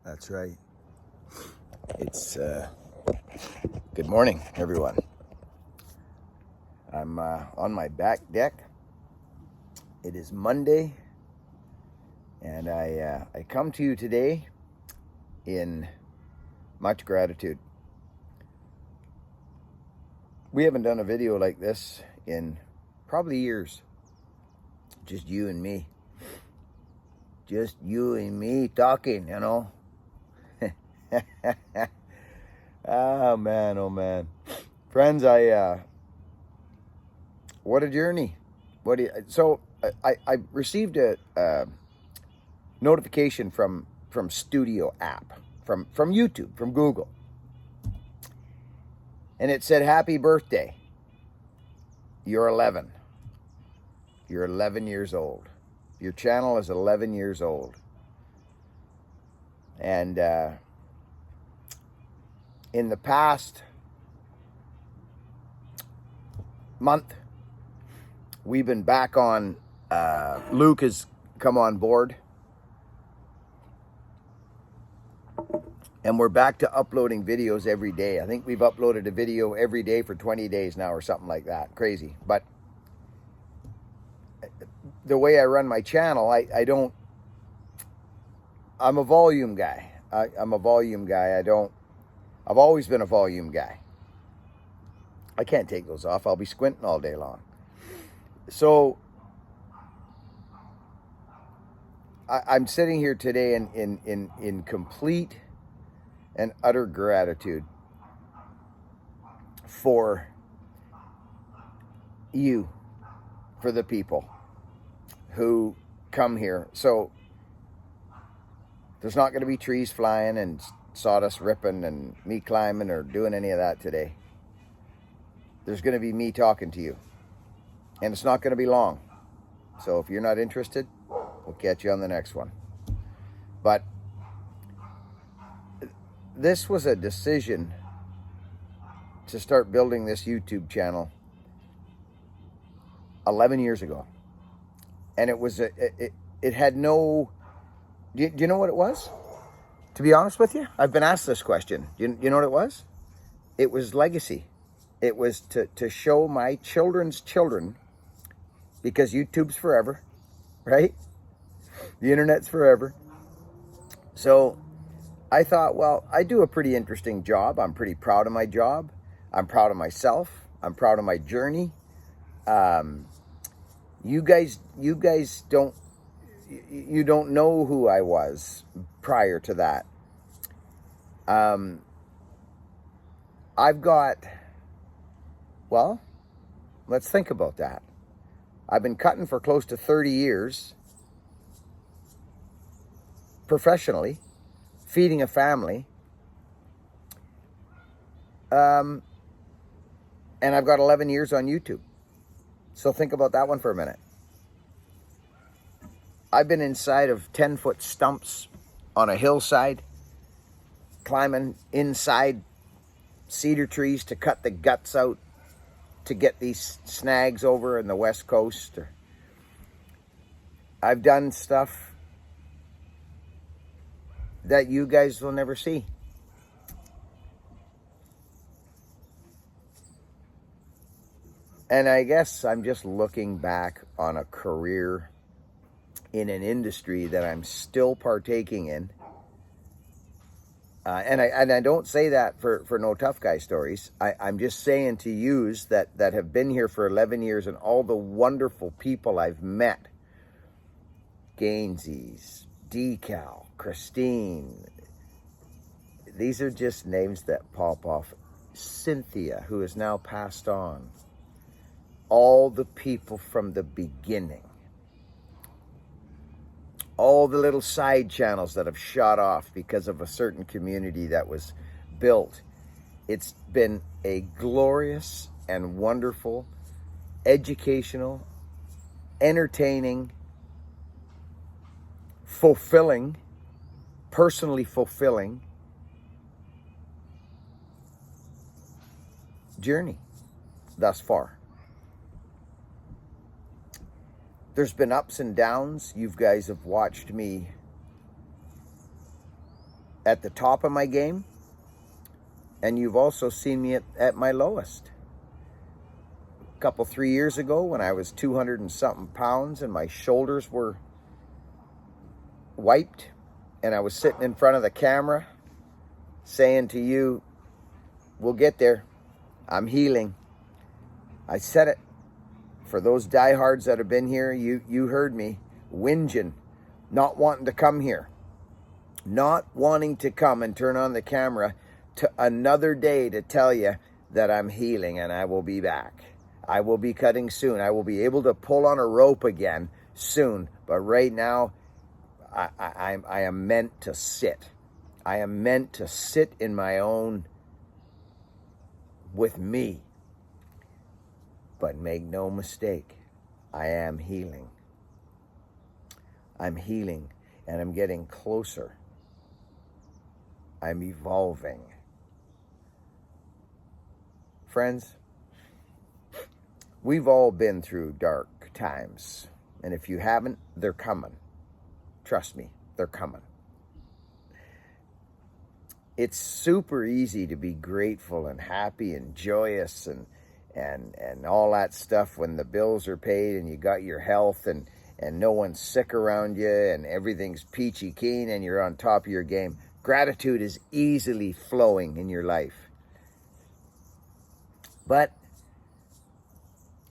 That's right. It's good morning, everyone. I'm on my back deck. It is Monday, and I come to you today in much gratitude. We haven't done a video like this in probably years. Just you and me. Just you and me talking, you know. Oh man, friends, what a journey. I received a notification from Studio app, from YouTube, from Google, and it said, happy birthday, you're 11 years old. Your channel is 11 years old. And in the past month, we've been back on, Luke has come on board, and we're back to uploading videos every day. I think we've uploaded a video every day for 20 days now or something like that. Crazy. But the way I run my channel, I'm a volume guy. I'm a volume guy. I've always been a volume guy. I can't take those off. I'll be squinting all day long. So I'm sitting here today in complete and utter gratitude for you, for the people who come here. So there's not going to be trees flying and sawdust ripping and me climbing or doing any of that today. There's going to be me talking to you. And it's not going to be long. So if you're not interested, we'll catch you on the next one. But this was a decision to start building this YouTube channel 11 years ago. And it was, it had no, do you know what it was? To be honest with you, I've been asked this question. You know what it was? It was legacy. It was to show my children's children, because YouTube's forever, right? The internet's forever. So I thought, well, I do a pretty interesting job. I'm pretty proud of my job. I'm proud of myself. I'm proud of my journey. You guys don't know who I was prior to that. I've got, well, let's think about that. I've been cutting for close to 30 years, professionally, feeding a family. And I've got 11 years on YouTube. So think about that one for a minute. I've been inside of 10-foot stumps on a hillside, climbing inside cedar trees to cut the guts out to get these snags over in the West Coast. I've done stuff that you guys will never see. And I guess I'm just looking back on a career in an industry that I'm still partaking in. And I don't say that for no tough guy stories. I'm just saying to yous that have been here for 11 years and all the wonderful people I've met. Gainsey's, Decal, Christine. These are just names that pop off. Cynthia, who is now passed on. All the people from the beginning. All the little side channels that have shot off because of a certain community that was built. It's been a glorious and wonderful, educational, entertaining, fulfilling, personally fulfilling journey thus far. There's been ups and downs. You guys have watched me at the top of my game, and you've also seen me at my lowest. A couple, 3 years ago when I was 200 and something pounds and my shoulders were wiped, and I was sitting in front of the camera saying to you, we'll get there. I'm healing. I said it. For those diehards that have been here, you heard me whinging, not wanting to come here, not wanting to come and turn on the camera to another day to tell you that I'm healing and I will be back. I will be cutting soon. I will be able to pull on a rope again soon. But right now, I am meant to sit. I am meant to sit in my own with me. But make no mistake, I am healing. I'm healing, and I'm getting closer. I'm evolving. Friends, we've all been through dark times, and if you haven't, they're coming. Trust me, they're coming. It's super easy to be grateful and happy and joyous and all that stuff when the bills are paid and you got your health and no one's sick around you and everything's peachy keen and you're on top of your game. Gratitude is easily flowing in your life. But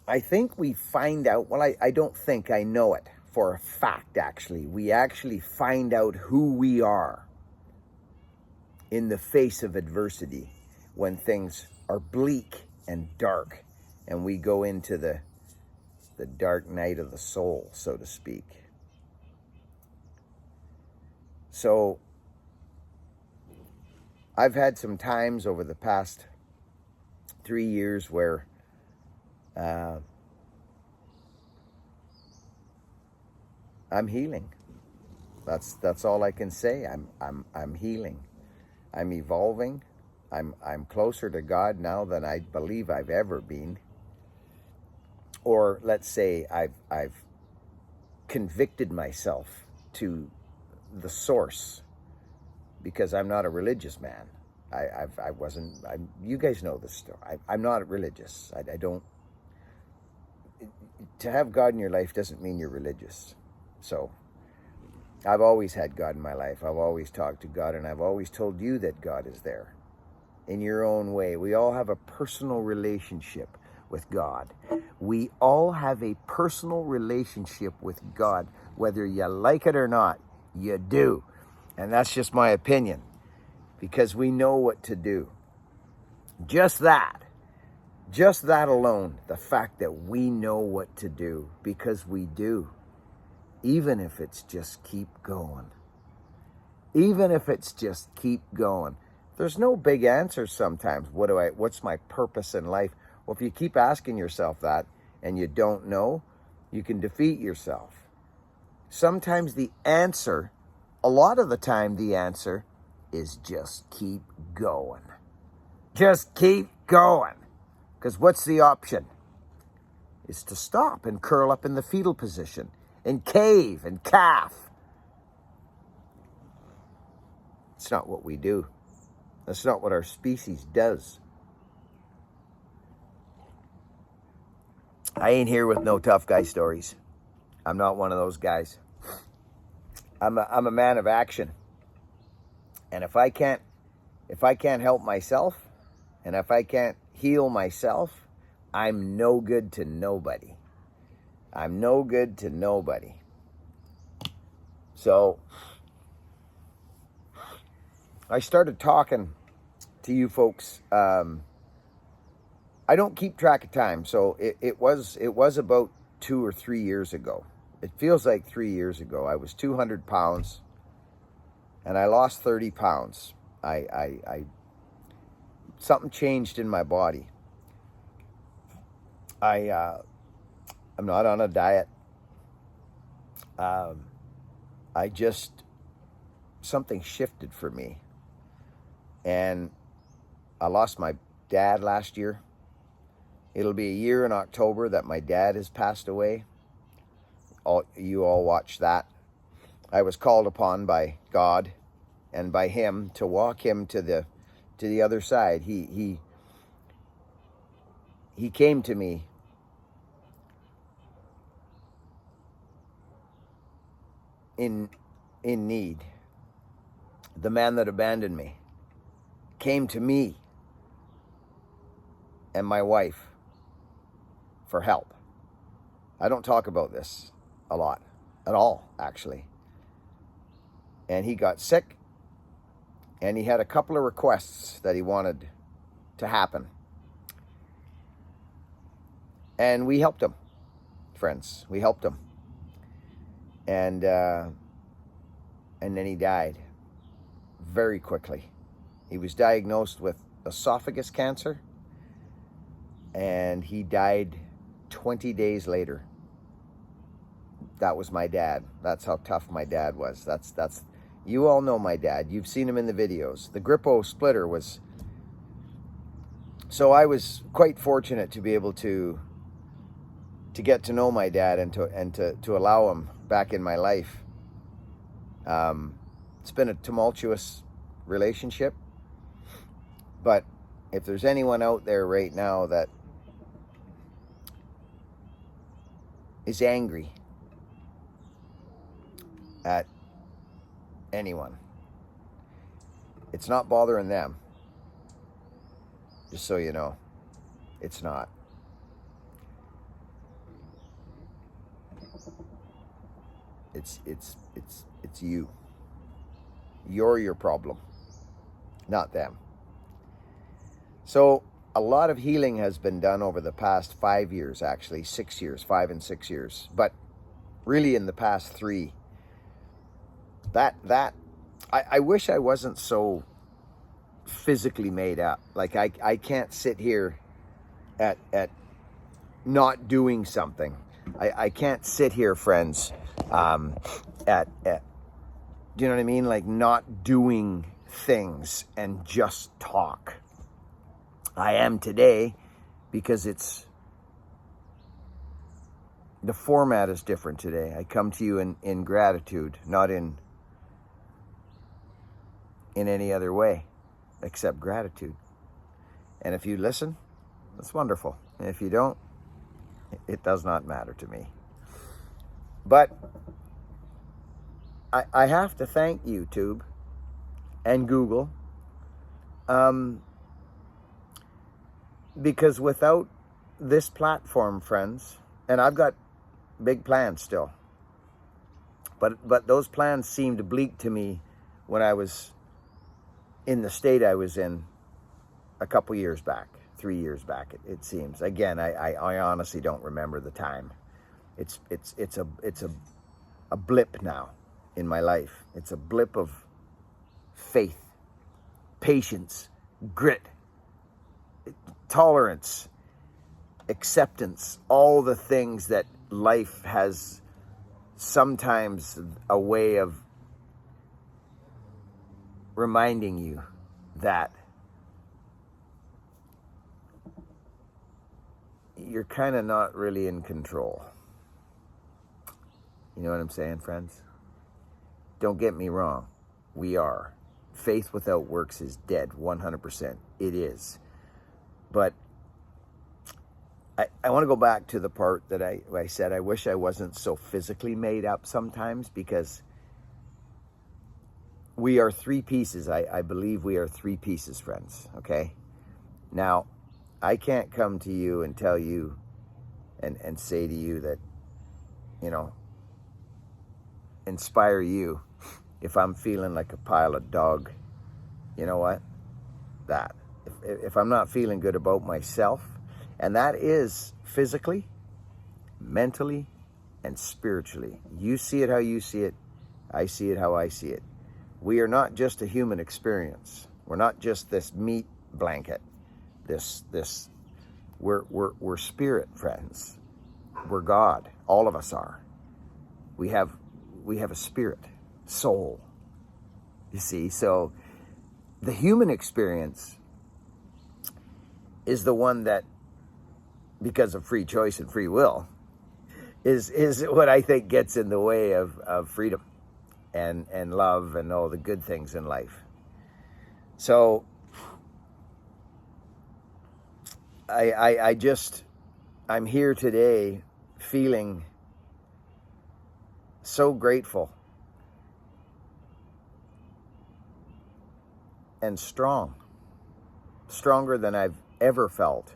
I think we find out, well, I don't think, I know it for a fact actually. We actually find out who we are in the face of adversity when things are bleak and dark, and we go into the dark night of the soul, so to speak. So I've had some times over the past 3 years where I'm healing. That's all I can say. I'm healing. I'm evolving. I'm closer to God now than I believe I've ever been. Or let's say I've convicted myself to the source, because I'm not a religious man. I wasn't. You guys know this story. I'm not religious. I don't. To have God in your life doesn't mean you're religious. So I've always had God in my life. I've always talked to God, and I've always told you that God is there. In your own way. We all have a personal relationship with God. We all have a personal relationship with God, whether you like it or not. You do. And that's just my opinion, because we know what to do. Just that alone, the fact that we know what to do, because we do. Even if it's just keep going. Even if it's just keep going. There's no big answers sometimes. What's my purpose in life? Well, if you keep asking yourself that and you don't know, you can defeat yourself. Sometimes the answer, a lot of the time the answer is just keep going. Just keep going. Because what's the option? Is to stop and curl up in the fetal position and cave and calf. It's not what we do. That's not what our species does. I ain't here with no tough guy stories. I'm not one of those guys. I'm a man of action. And if I can't help myself, and if I can't heal myself, I'm no good to nobody. I'm no good to nobody. So I started talking to you folks. I don't keep track of time, so it was about 2 or 3 years ago. It feels like 3 years ago. I was 200 pounds, and I lost 30 pounds. Something changed in my body. I'm not on a diet. Something shifted for me. And I lost my dad last year. It'll be a year in October that my dad has passed away. You all watched that. I was called upon by God and by him to walk him to the other side. He came to me in need. The man that abandoned me came to me and my wife for help. I don't talk about this a lot, at all, actually. And he got sick, and he had a couple of requests that he wanted to happen. And we helped him, friends. We helped him. And then he died very quickly. He was diagnosed with esophagus cancer, and he died 20 days later. That was my dad. That's how tough my dad was. That's you all know my dad. You've seen him in the videos. The Grippo splitter was... So I was quite fortunate to be able to get to know my dad and to allow him back in my life. It's been a tumultuous relationship, but if there's anyone out there right now that is angry at anyone, it's not bothering them. Just so you know, it's not. It's you. You're your problem, not them. So a lot of healing has been done over the past 5 years, actually 6 years, 5 and 6 years, but really in the past 3. I wish I wasn't so physically made up. Like I can't sit here at not doing something. I can't sit here, friends, at do you know what I mean? Like not doing things and just talk. I am today because the format is different today. I come to you in gratitude, not in any other way except gratitude. And if you listen, that's wonderful. And if you don't, it does not matter to me. But I have to thank YouTube and Google, because without this platform, friends, and I've got big plans still, but those plans seemed bleak to me when I was in the state I was in a couple years back, 3 years back, it seems. Again, I honestly don't remember the time. It's a blip now in my life. It's a blip of faith, patience, grit, tolerance, acceptance, all the things that life has sometimes a way of reminding you that you're kind of not really in control. You know what I'm saying, friends? Don't get me wrong. We are. Faith without works is dead, 100%. It is. But I want to go back to the part that I said I wish I wasn't so physically made up sometimes, because we are 3 pieces. I believe we are 3 pieces, friends, okay? Now, I can't come to you and tell you and say to you that, you know, inspire you if I'm feeling like a pile of dog. You know what? That. If I'm not feeling good about myself, and that is physically, mentally, and spiritually. You see it how you see it. I see it how I see it. We are not just a human experience. We're not just this meat blanket. We're spirit, friends. We're God. All of us are. We have a spirit, soul. You see, so the human experience is the one that, because of free choice and free will, is what I think gets in the way of freedom and love and all the good things in life. So I'm here today feeling so grateful and strong, stronger than I've ever felt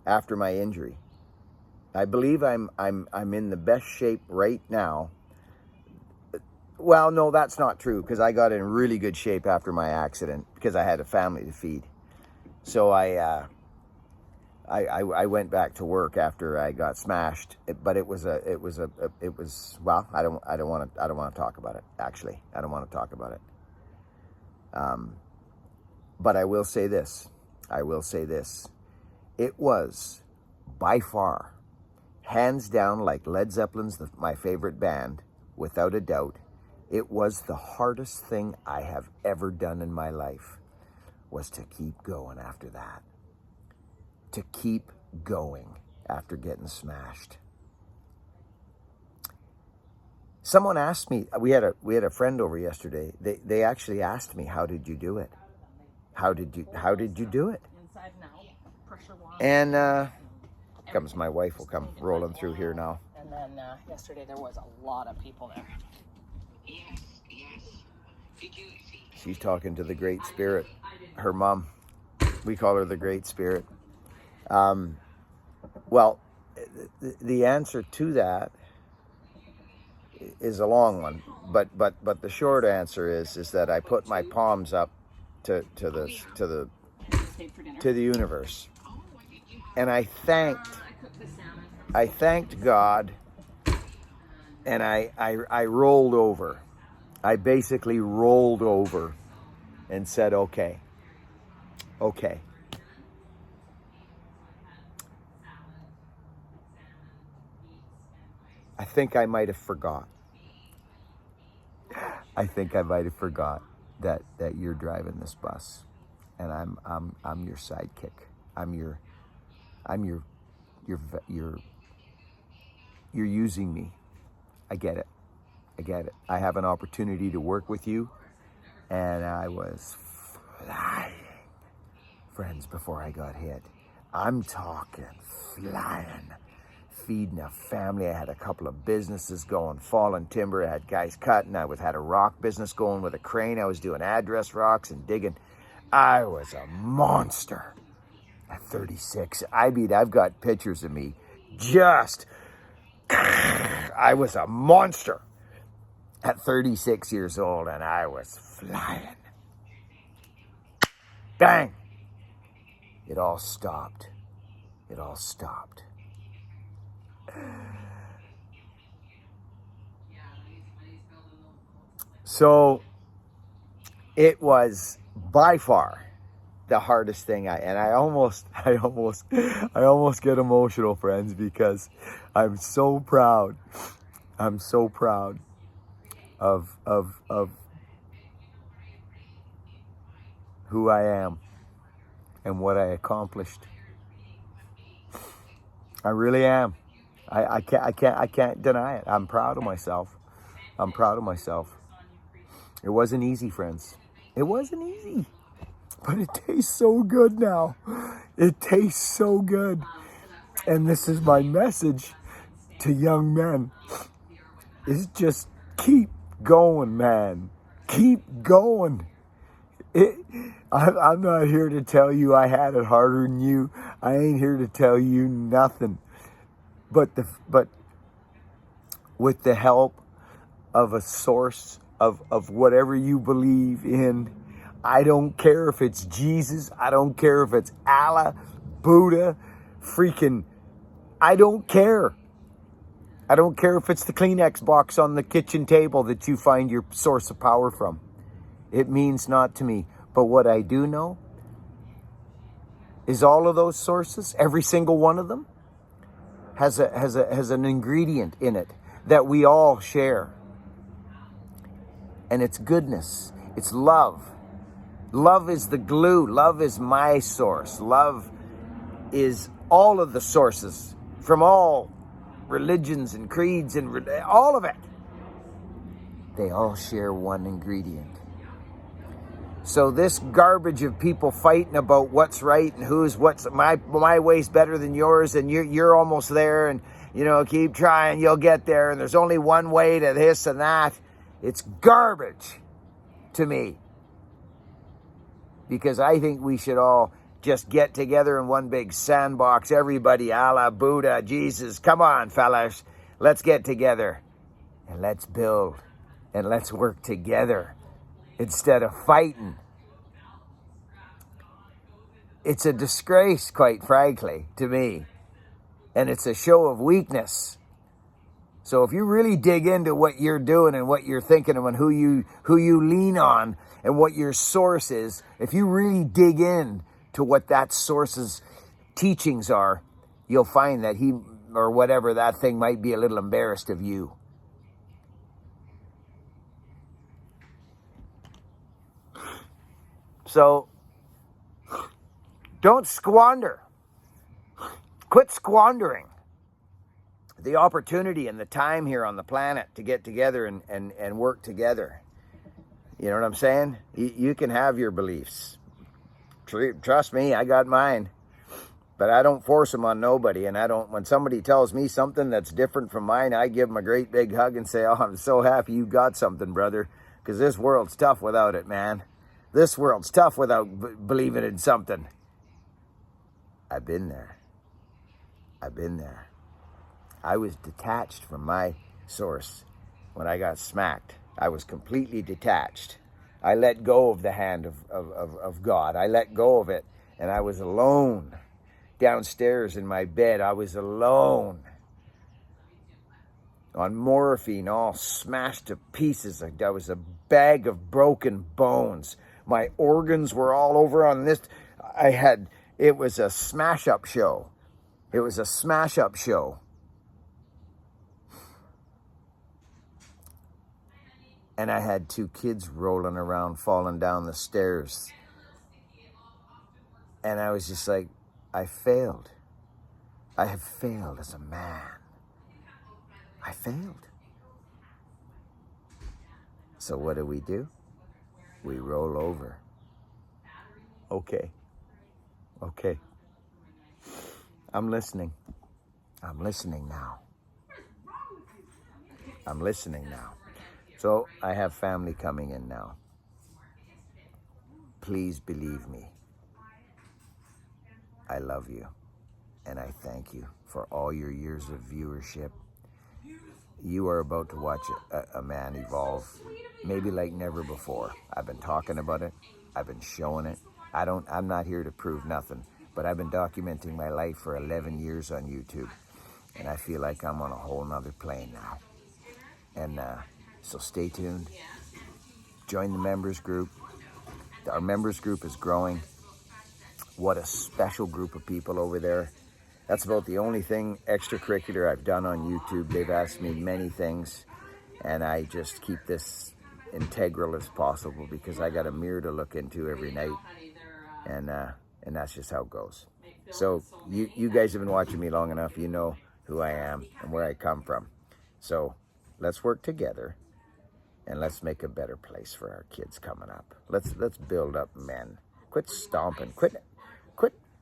after my injury. I believe I'm in the best shape right now. Well, no, that's not true, because I got in really good shape after my accident because I had a family to feed. So I went back to work after I got smashed, but it was well, I don't want to talk about it. Actually, I don't want to talk about it. But I will say this. It was by far, hands down, like Led Zeppelin's my favorite band, without a doubt. It was the hardest thing I have ever done in my life, was to keep going after that. To keep going after getting smashed. Someone asked me, we had a friend over yesterday. They actually asked me, how did you do it? How did you do it? And comes my wife will come rolling through here now. And then yesterday there was a lot of people there. Yes. She's talking to the Great Spirit, her mom. We call her the Great Spirit. Well, the answer to that is a long one, but the short answer is that I put my palms up to the universe, and I thanked God, and I rolled over. I basically rolled over and said, okay. I think I might have forgot. that you're driving this bus, and I'm your sidekick. You're using me. I get it. I have an opportunity to work with you, and I was flying, friends, before I got hit. I'm talking flying. Feeding a family. I had a couple of businesses going, falling timber. I had guys cutting. I had a rock business going with a crane. I was doing address rocks and digging. I was a monster at 36. I mean, I've got pictures of me. I was a monster at 36 years old, and I was flying. Bang! It all stopped. So it was by far the hardest thing. I almost get emotional, friends, because I'm so proud. I'm so proud of who I am and what I accomplished. I really am. I can't deny it. I'm proud of myself. It wasn't easy, friends. It wasn't easy. But it tastes so good now. It tastes so good. And this is my message to young men. Is just keep going, man. Keep going. I'm not here to tell you I had it harder than you. I ain't here to tell you nothing. But with the help of a source of whatever you believe in, I don't care if it's Jesus, I don't care if it's Allah, Buddha, freaking, I don't care. I don't care if it's the Kleenex box on the kitchen table that you find your source of power from. It means naught to me. But what I do know is all of those sources, every single one of them, has an ingredient in it that we all share. And it's goodness. It's love. Love is the glue. Love is my source. Love is all of the sources from all religions and creeds and all of it. They all share one ingredient. So this garbage of people fighting about what's right and what's my way's better than yours, and you're almost there, and keep trying, you'll get there, and there's only one way to this and that. It's garbage to me. Because I think we should all just get together in one big sandbox. Everybody, Allah, Buddha, Jesus, come on, fellas. Let's get together and let's build and let's work together instead of fighting. It's a disgrace, quite frankly, to me. And it's a show of weakness. So if you really dig into what you're doing and what you're thinking of and who you lean on and what your source is, if you really dig in to what that source's teachings are, you'll find that he or whatever that thing might be a little embarrassed of you. So don't squander. Quit squandering the opportunity and the time here on the planet to get together and work together. You know what I'm saying? You can have your beliefs. Trust me, I got mine. But I don't force them on nobody. And when somebody tells me something that's different from mine, I give them a great big hug and say, oh, I'm so happy you got something, brother. Because this world's tough without it, man. This world's tough without believing in something. I've been there. I was detached from my source when I got smacked. I was completely detached. I let go of the hand of God. I let go of it, and I was alone. Downstairs in my bed, I was alone. On morphine, all smashed to pieces. I was a bag of broken bones. My organs were all over on this. It was a smash-up show. It was a smash-up show. And I had 2 kids rolling around, falling down the stairs. And I was just like, I failed. I have failed as a man. I failed. So what do? We roll over. Okay. I'm listening. I'm listening now. So I have family coming in now. Please believe me. I love you. And I thank you for all your years of viewership. You are about to watch a man evolve, maybe like never before. I've been talking about it. I've been showing it. I'm not here to prove nothing, but I've been documenting my life for 11 years on YouTube. And I feel like I'm on a whole nother plane now. And so stay tuned. Join the members group. Our members group is growing. What a special group of people over there. That's about the only thing extracurricular I've done on YouTube. They've asked me many things, and I just keep this integral as possible because I got a mirror to look into every night, and that's just how it goes. So you guys have been watching me long enough. You know who I am and where I come from. So let's work together, and let's make a better place for our kids coming up. Let's build up men. Quit stomping. Quit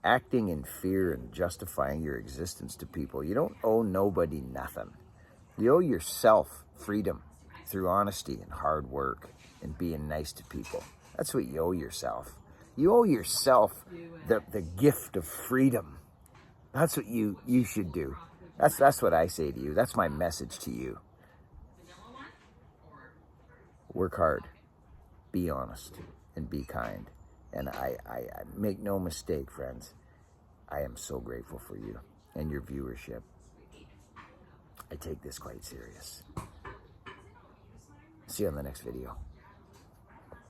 acting in fear and justifying your existence to people. You don't owe nobody nothing. You owe yourself freedom through honesty and hard work and being nice to people. That's what you owe yourself. You owe yourself the gift of freedom. That's what you should do. That's what I say to you. That's my message to you. Work hard, be honest, and be kind. And I make no mistake, friends, I am so grateful for you and your viewership. I take this quite serious. See you on the next video.